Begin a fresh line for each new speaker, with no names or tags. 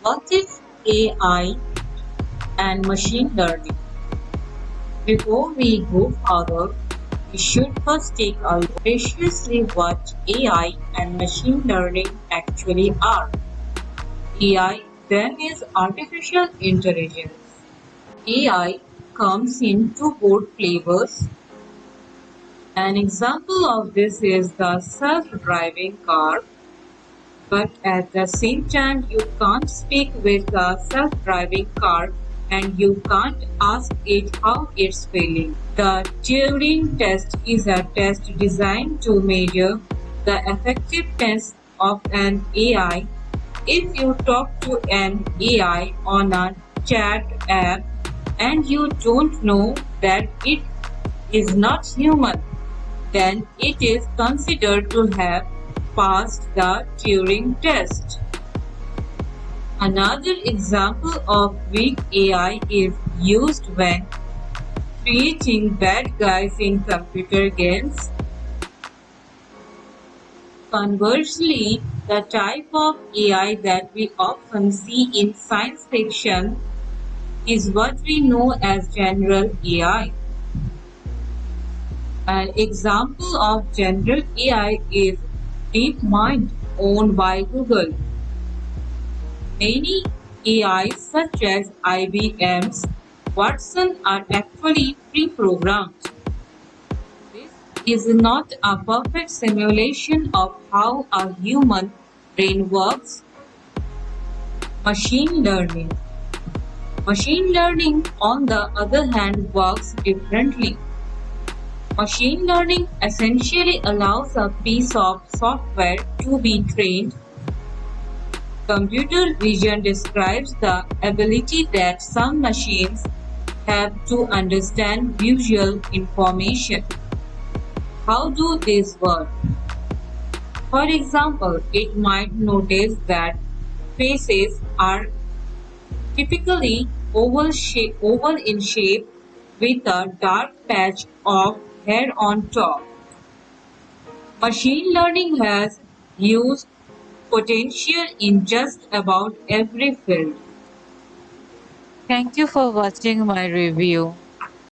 What is AI and machine learning? Before we go further, we should first take a look preciously what AI and machine learning actually are. AI then is artificial intelligence. AI comes in two both flavors. An example of this is the self-driving car, but at the same time you can't speak with the self-driving car and you can't ask it how it's feeling. The Turing test is a test designed to measure the effectiveness of an AI. If you talk to an AI on a chat app and you don't know that it is not human, then it is considered to have passed the Turing test. Another example of weak AI is used when creating bad guys in computer games. Conversely, the type of AI that we often see in science fiction is what we know as general AI. An example of general AI is DeepMind, owned by Google. Many AIs such as IBM's Watson are actually pre-programmed. This is not a perfect simulation of how a human brain works. Machine learning. Machine learning, on the other hand, works differently. Machine learning essentially allows a piece of software to be trained. Computer vision describes the ability that some machines have to understand visual information. How do these work? For example, it might notice that faces are typically oval in shape with a dark patch of hair on top. Machine learning has used potential in just about every field.
Thank you for watching my review.